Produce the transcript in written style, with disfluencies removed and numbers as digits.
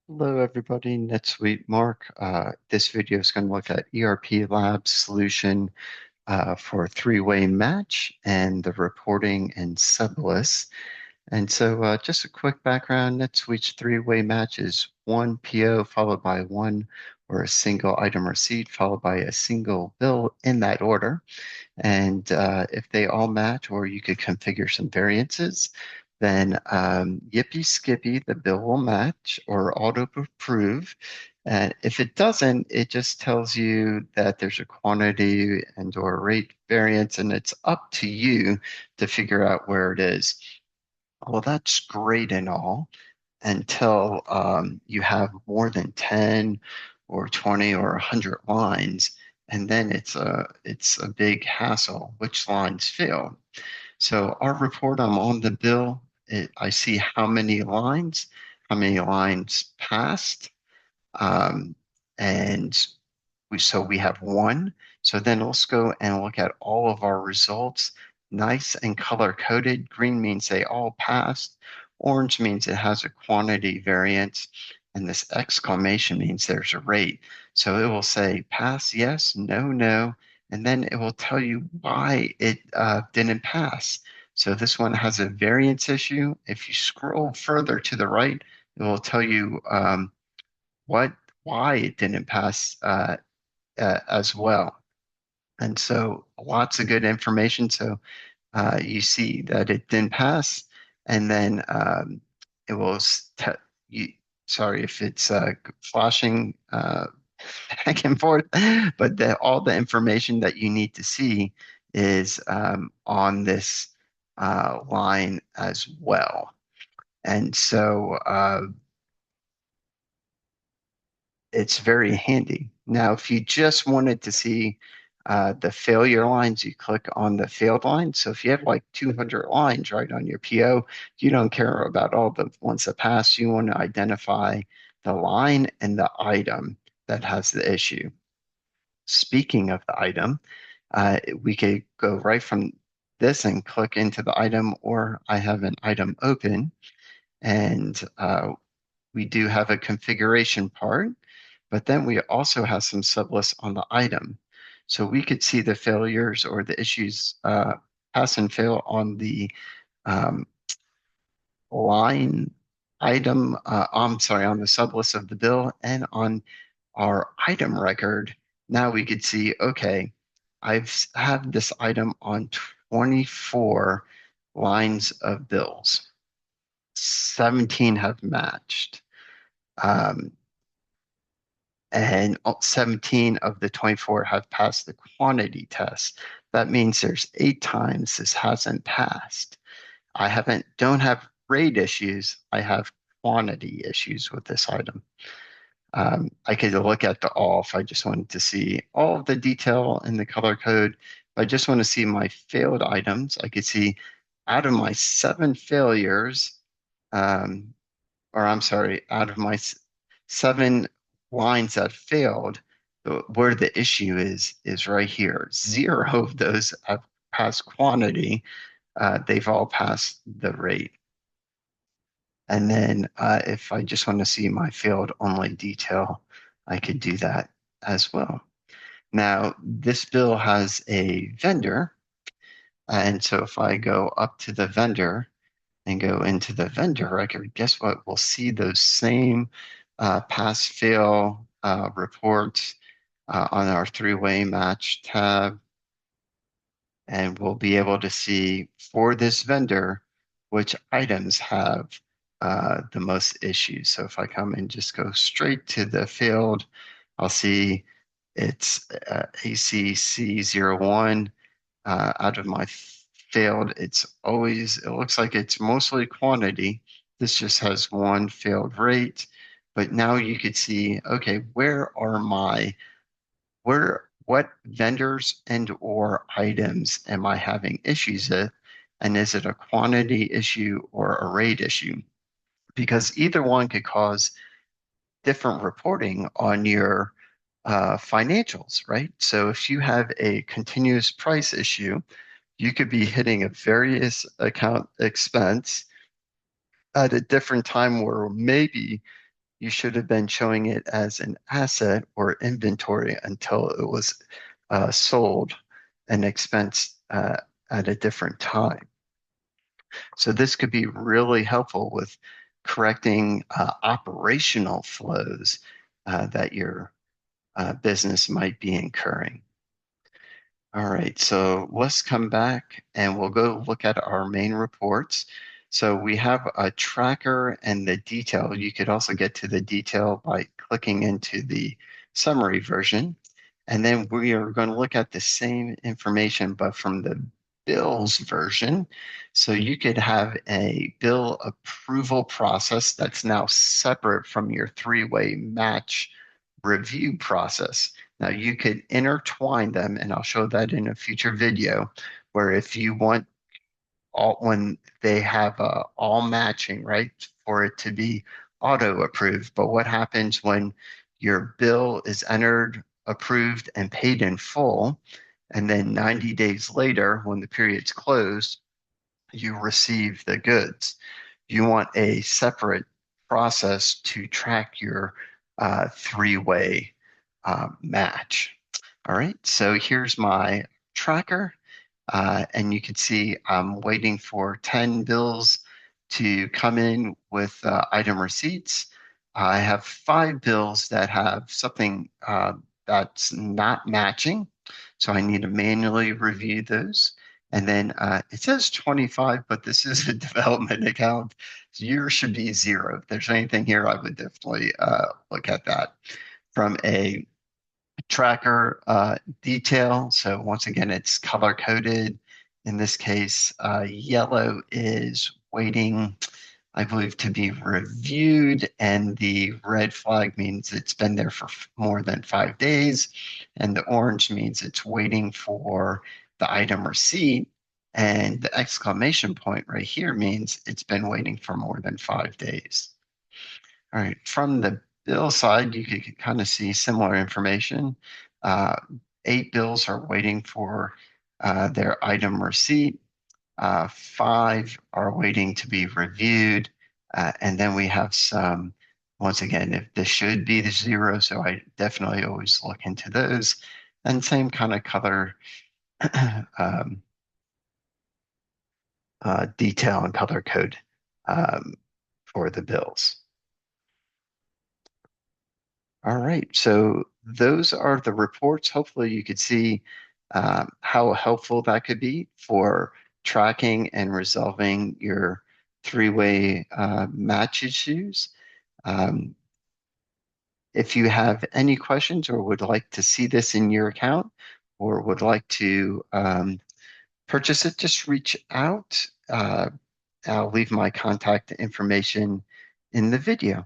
Hello, everybody. NetSuite Mark. This video is going to look at ERP Lab solution for three-way match and the reporting and sublists. And so just a quick background, NetSuite's three-way match is one PO followed by one or a single item receipt followed by a single bill in that order. And if they all match, or you could configure some variances, then yippee skippy, the bill will match or auto approve. And if it doesn't, it just tells you that there's a quantity and or rate variance, and it's up to you to figure out where it is. Well, that's great and all until you have more than 10 or 20 or 100 lines, and then it's a big hassle which lines fail. So our report, I'm on the bill. I see how many lines passed, um, and we have one. So then let's go and look at all of our results. Nice and color coded. Green means they all passed. Orange means it has a quantity variance. And this exclamation means there's a rate. So it will say pass, yes, no, no. And then it will tell you why it didn't pass. So this one has a variance issue. If you scroll further to the right, it will tell you what why it didn't pass as well. And so lots of good information. So you see that it didn't pass, and then it will you. Sorry if it's flashing back and forth, but all the information that you need to see is on this line as well. And so it's very handy. Now, if you just wanted to see the failure lines, you click on the failed line. So if you have like 200 lines right on your PO, you don't care about all the ones that pass. You want to identify the line and the item that has the issue. Speaking of the item, we could go right from this and click into the item, or I have an item open, and we do have a configuration part, but then we also have some sublists on the item. So we could see the failures or the issues pass and fail on the um, line item, I'm sorry, on the sublist of the bill and on our item record. Now we could see, okay, I've had this item on 24 lines of bills. 17 have matched. Um, and 17 of the 24 have passed the quantity test. That means there's 8 times this hasn't passed. Don't have rate issues. I have quantity issues with this item. I could look at the all if I just wanted to see all of the detail in the color code. If I just want to see my failed items, I could see out of my 7 failures, um, or I'm sorry, out of my 7 lines that failed, where the issue is right here. 0 of those have passed quantity. They've all passed the rate. And then if I just want to see my failed only detail, I could do that as well. Now, this bill has a vendor. And so if I go up to the vendor, and go into the vendor record, guess what? We'll see those same pass fail reports on our three-way match tab. And we'll be able to see for this vendor which items have the most issues. So if I come and just go straight to the field, I'll see it's ACC01 out of my failed. It looks like it's mostly quantity. This just has one failed rate. But now you could see, okay, what vendors and or items am I having issues with? And is it a quantity issue or a rate issue? Because either one could cause different reporting on your financials, right? So if you have a continuous price issue, you could be hitting a various account expense at a different time where maybe you should have been showing it as an asset or inventory until it was sold and expensed at a different time. So this could be really helpful with correcting operational flows that your business might be incurring. All right, so let's come back and we'll go look at our main reports. So we have a tracker and the detail. You could also get to the detail by clicking into the summary version. And then we are going to look at the same information, but from the bills version. So you could have a bill approval process that's now separate from your three-way match review process. Now you could intertwine them, and I'll show that in a future video, where if you want all when they have all matching, right, for it to be auto approved. But what happens when your bill is entered, approved, and paid in full, and then 90 days later, when the period's closed, you receive the goods? You want a separate process to track your three-way match. All right, so here's my tracker. And you can see I'm waiting for 10 bills to come in with item receipts. I have 5 bills that have something that's not matching, so I need to manually review those. And then it says 25, but this is a development account. So yours should be 0. If there's anything here, I would definitely look at that. From a tracker detail. So once again, it's color coded. In this case, yellow is waiting, I believe, to be reviewed, and the red flag means it's been there for more than 5 days, and the orange means it's waiting for the item receipt, and the exclamation point right here means it's been waiting for more than 5 days. All right, from the bill side, you can kind of see similar information. 8 bills are waiting for their item receipt. 5 are waiting to be reviewed. And then we have some, once again, if this should be the 0, so I definitely always look into those. And same kind of color um, detail and color code for the bills. All right, so those are the reports. Hopefully you could see how helpful that could be for tracking and resolving your three-way match issues. Um, if you have any questions or would like to see this in your account or would like to purchase it, just reach out. I'll leave my contact information in the video.